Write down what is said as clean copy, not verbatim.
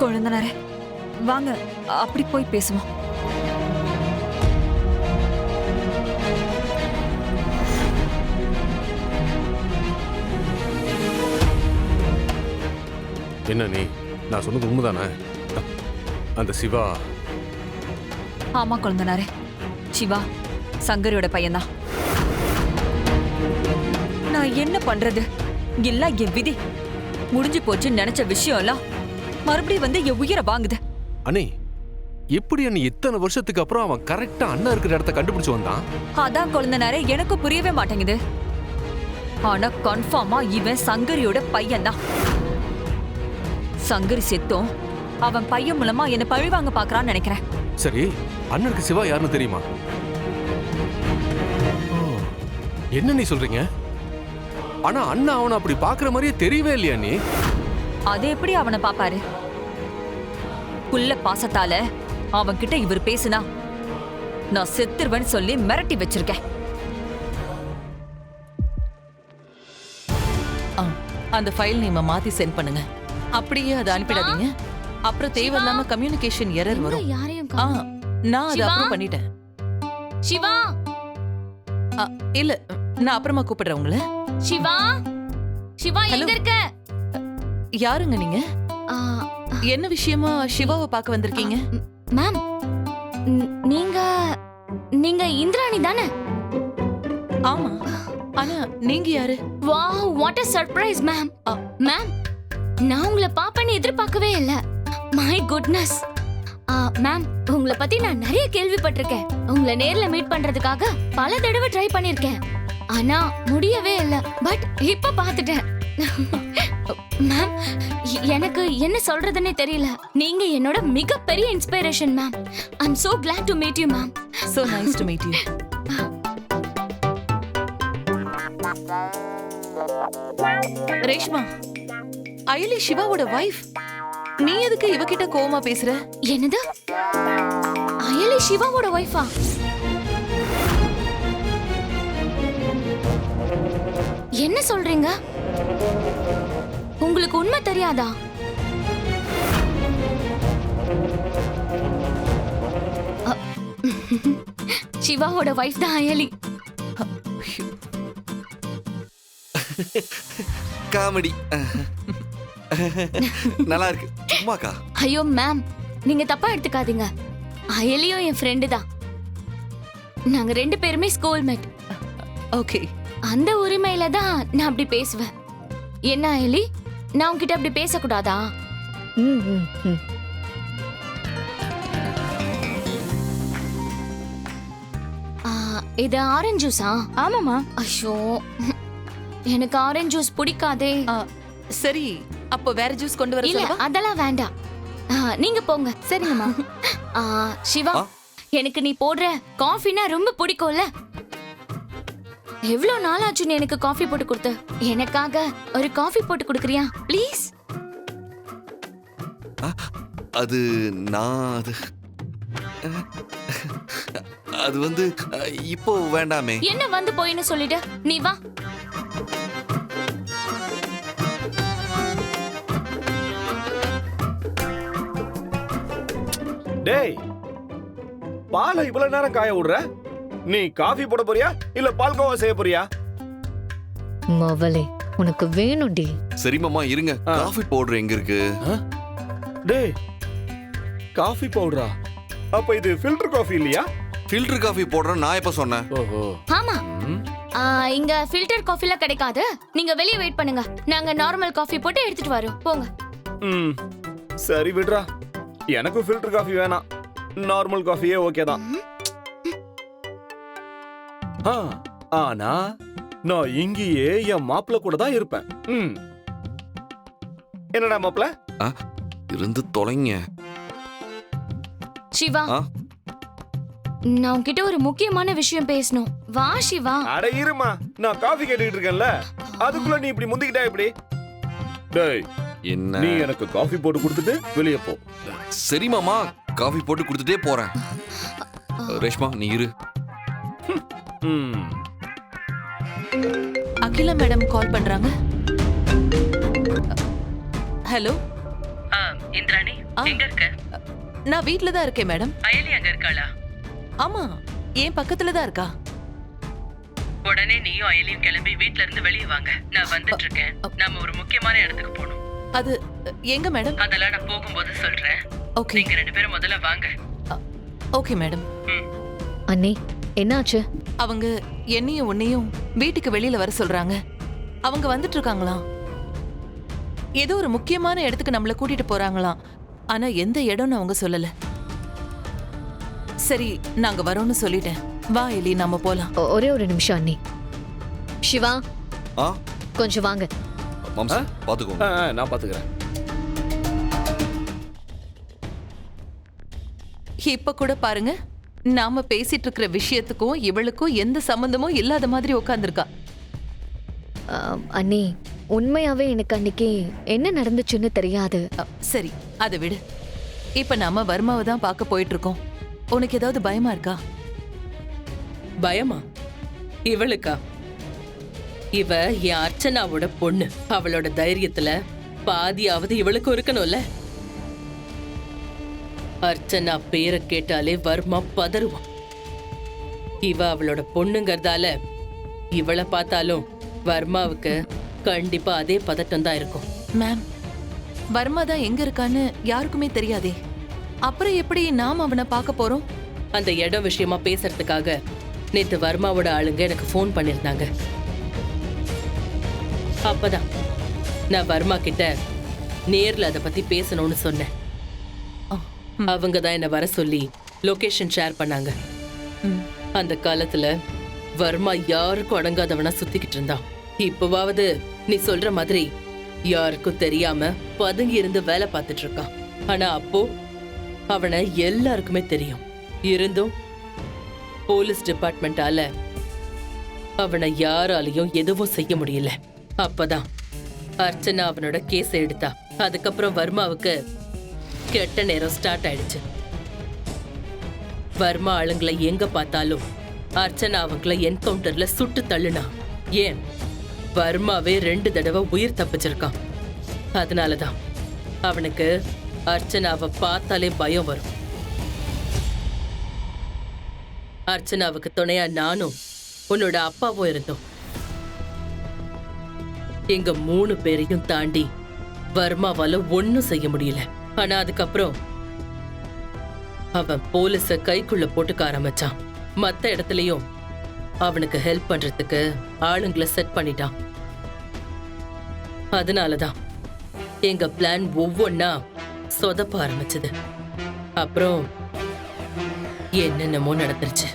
கொழுந்தனாரே, வாங்க அப்படி போய் பேசுவோம். என்ன நீ, நான் சொன்னது உண்மைதானே? அந்த சிவா? ஆமா கொழுந்தனாரே, சிவா சங்கரியோட பையன்தான். நான் என்ன பண்றது? எல்லாம் என் விதி. முடிஞ்சு போச்சுன்னு நினைச்ச விஷயம் எல்லாம் மறுபடியும் வந்து என் உயிரை வாங்குது. அண்ணே, எப்படி அண்ணி இத்தனை வருஷத்துக்கு அப்புறம் அவன் கரெக்டா அண்ணா இருக்கிற இடத்த கண்டுபிடிச்சு வந்தான்? அதான் கொழுந்தனாரே, எனக்கு புரியவே மாட்டேங்குது. ஆனா கன்ஃபார்மா இவன் சங்கரியோட பையன்தான். சங்கரி செத்தும் அவன் பையன் மூலமா என்ன பழிவாங்க பாக்குறான்னு நினைக்கிறேன். சரி, அண்ணனுக்கு சிவா யாருன்னு தெரியுமா? என்ன நீ சொல்றீங்க? ஆனா அண்ணா அவனை அப்படி பாக்குற மாதிரியே தெரியவே இல்லையா நீ? அது எப்படி அவனை பாப்பாரு? புள்ள பாசத்தால அவன் கிட்ட இவர் பேசுனா நான் செத்துருவேன்னு சொல்லி மிரட்டி வச்சிருக்கேன். அந்த ஃபைல் நீங்க மாத்தி சென்ட் பண்ணுங்க. அப்படியே அதை அனுப்பிடாதீங்க. அப்புறம் தேவையில்லாம கம்யூனிகேஷன் எரர் வரும். நான் அதை அப்ரூவ் பண்ணிட்டேன். சிவா, இல்ல நான் அப்புறமா கூப்பிடுறேன் உங்களை. சிவா, சிவா எங்க இருக்க? யாருங்க நீங்க? என்ன விஷயமா சிவாவை பார்க்க வந்திருக்கீங்க? மேம், நீங்க நீங்க இந்திராணி தானே? ஆமா. ஆனா நீங்க யாரு? Wow, what a surprise ma'am. Ma'am, நான் உங்களை பாப்பேன்னு எதிர்பார்க்கவே இல்ல. My goodness. மேம், உங்களை பத்தி நான் நிறைய கேள்விப்பட்டிருக்கேன். உங்களை நேர்ல மீட் பண்றதுக்காக பல தடவை ட்ரை பண்ணிருக்கேன். ஆனா முடியவே இல்ல. பட் இப்ப பாத்துட்டேன். மேம், எனக்கு என்ன சொல்றதுன்னே தெரியல. நீங்க என்னோட மிகப்பெரிய inspiration ma'am. I am so glad to meet you ma'am. So nice to meet you. Reshma, Ayali சிவாவோட வைஃப். நீ எதுக்கு இவகிட்ட கோவமா பேசுற? என்னது? அயலி சிவாவோட வைஃபா? என்ன சொல்றீங்க? உங்களுக்கு உண்மை தெரியாதா? சிவாவோட வைஃப் தான் அயலி. காமெடி நல்லா இருக்கு. சும்மாக்கா. ஐயோ மேம், நீங்க தப்பா எடுத்துக்காதீங்க. அயலியும் என் ஃப்ரெண்டு தான். நாங்க ரெண்டு பேருமே ஸ்கூல் மேட். ஓகே. அந்த உரிமையில தான் நான் அப்படி பேசுவேன். என்ன அயலி, நான் உன்கிட்ட அப்படி பேசக்கூடாதா? இது ஆரஞ்சு ஜூஸா? ஆமாமா. ஐயோ, எனக்கு ஆரஞ்சு ஜூஸ் பிடிக்காதே. சரி, அப்போ வேற ஜூஸ் கொண்டு வர இல்ல, சொல்லவா? அதெல்லாம் வேண்டாம். நீங்க போங்க. சரிங்கம்மா. சிவா, எனக்கு நீ போடுற காஃபினா ரொம்ப பிடிக்கும்ல. எவ்வளவு நாள் ஆச்சு நீ எனக்கு காஃபி போட்டு கொடுத்த? எனக்காக ஒரு காஃபி போட்டு கொடுக்கறியா ப்ளீஸ்? அது நான் அது வந்து இப்போ வேண்டாமே. என்ன வந்து போயின்னு சொல்லிட்டு நீ வா. டேய், பாலை இவ்வளவு நேரம் காய விடுற? நீ காஃபி போட போறியா இல்ல பால்கோவா செய்ய போறியா? மவளே, உனக்கு வேணும்டி. சரி மாமா, இருங்க. காஃபி பவுடர் எங்க இருக்கு? டேய், காஃபி பவுடரா? அப்ப இது ஃபில்டர் காஃபி இல்லையா? ஃபில்டர் காஃபி போடுற நான் எப்ப சொன்னேன்? ஓஹோ. ஆமா, இங்க ஃபில்டர் காஃபில கிடைக்காது. நீங்க வெளிய வெயிட் பண்ணுங்க. நாங்க நார்மல் காஃபி போட்டு எடுத்துட்டு வரோம். போங்க. சரி விடுறா. எனக்கு ஃபில்டர் காஃபி வேணாம். நார்மல் காஃபியே ஓகே தான். ஆனா நான் இங்கேயே என் மாப்பிள்ள கூட தான் இருப்பேன். என்னடா மாப்பிள்ள? இருந்து தொலைங்க. சிவா, நான் உன்கிட்ட ஒரு முக்கியமான விஷயம் பேசணும். வா சிவா. அட இருமா, நான் காஃபி கேட்டுக்கிட்டு இருக்கேன்ல, அதுக்குள்ள நீ இப்படி முந்திக்கிட்டா எப்படி? டேய், என்ன? நீ எனக்கு காஃபி போட்டு கொடுத்துட்டு வெளியே போ. சரி மாமா, காஃபி போட்டு கொடுத்துட்டே போறேன். ரேஷ்மா, நீ இரு. அகிலா மேடம் கால் பண்றாங்க. ஹலோ இந்திராணி, எங்க இருக்க? நான் வீட்ல தான் இருக்கேன் மேடம். அயலி அங்க இருக்காளா? ஆமா, என் பக்கத்துல தான் இருக்கா. உடனே நீயும் அயலியும் கிளம்பி வீட்ல இருந்து வெளியே வாங்க. நான் வந்துட்டு இருக்கேன். நாம ஒரு முக்கியமான இடத்துக்கு போகணும். அது எங்க மேடம்? அதெல்லாம் நான் போகும்போது சொல்றேன். ஓகே. நீங்க 2 பேரும் முதல்ல வாங்க. Okay madam. அண்ணி என்னாச்சு? அவங்க என்னையும் உன்னையும் வீட்டுக்கு வெளியில வர சொல்றாங்க. அவங்க வந்துட்டு இருக்காங்களாம். ஏதோ ஒரு முக்கியமான இடத்துக்கு நம்மள கூட்டிட்டு போறாங்களாம். ஆனா எந்த இடம்னு அவங்க சொல்லல. சரி, நாங்க வரோம்னு சொல்லிட்டேன். வா எலி, நாம போலாம். ஒரே ஒரு நிமிஷம் அண்ணி. சிவா ஆ கொஞ்சம் வாங்க. மாம்ஸ் பாத்துக்கோங்க. நான் பாத்துக்கிறேன். இப்ப கூட பாருங்க, நாம பேசிட்டு இருக்கிற விஷயத்துக்கும் இவளுக்கும் எந்த சம்பந்தமும் இல்லாத மாதிரி உட்கார்ந்திருக்கா. அண்ணி உண்மையாவே எனக்கு அன்னைக்கு என்ன நடந்துச்சுன்னு தெரியாது. சரி, அதை விடு. இப்ப நாம வர்மாவை தான் பார்க்க போயிட்டு இருக்கோம். உனக்கு ஏதாவது பயமா இருக்கா? பயமா? இவளுக்கா? இவ என் அர்ச்சனாவோட பொண்ணு. அவளோட தைரியத்துல பாதியாவது இவளுக்கும் இருக்கணும்ல. அர்ச்சனா பேரை கேட்டாலே வர்மா பதறுவான். இவ அவளோட பொண்ணுங்கறதால இவளை பார்த்தாலும் வர்மாவுக்கு கண்டிப்பா அதே பதட்டம் தான் இருக்கும். மேம், வர்மா தான் எங்க இருக்கான்னு யாருக்குமே தெரியாதே. அப்புறம் எப்படி நாம அவனை பார்க்க போறோம்? அந்த இடம் விஷயமா பேசுறதுக்காக நேத்து வர்மாவோட ஆளுங்க எனக்கு ஃபோன் பண்ணிருந்தாங்க. அப்பதான் நான் வர்மா கிட்ட நேர்ல அதை பத்தி பேசணும்னு சொன்னேன். அவங்க தான் என்ன வர சொல்லி லொகேஷன் ஷேர் பண்ணாங்க. அந்த காலத்துல வர்மா யாருக்கும் அடங்காதவனா சுத்திக்கிட்டு இருந்தான். இப்பவாவது நீ சொல்ற மாதிரி யாருக்கும் தெரியாம பதுங்கி இருந்து வேலை பார்த்துட்டு இருக்கான். ஆனா அப்போ அவனை எல்லாருக்குமே தெரியும். இருந்தும் போலீஸ் டிபார்ட்மெண்டால அவனை யாராலையும் எதுவும் செய்ய முடியல. அப்பதான் அர்ச்சனா அவனோட கேஸ் எடுத்தா. அதுக்கப்புறம் வர்மாவுக்கு கெட்ட நேரம் ஸ்டார்ட் ஆயிடுச்சு. வர்மா ஆளுங்களை எங்க பார்த்தாலும் அர்ச்சனா அவங்களை என்கவுண்டர்ல சுட்டு தள்ளுனா. ஏன், வர்மாவே 2 தடவை உயிர் தப்பிச்சிருக்கான். அதனாலதான் அவனுக்கு அர்ச்சனாவை பார்த்தாலே பயம் வரும். அர்ச்சனாவுக்கு துணையா நானும் உன்னோட அப்பாவும் இருந்தோம். எங்க 3 பேரையும் தாண்டி வர்மாவால ஒன்னும் செய்ய முடியல. ஆனா அதுக்கப்புறம் அவன் போலீஸ கைக்குள்ள போட்டுக்க ஆரம்பிச்சான். மத்த இடத்துலயும் அவனுக்கு ஹெல்ப் பண்றதுக்கு ஆளுங்களை செட் பண்ணிட்டான். அதனாலதான் எங்க பிளான் ஒவ்வொன்னா சொதப்ப ஆரம்பிச்சது. அப்புறம் என்னென்னமோ நடந்துருச்சு.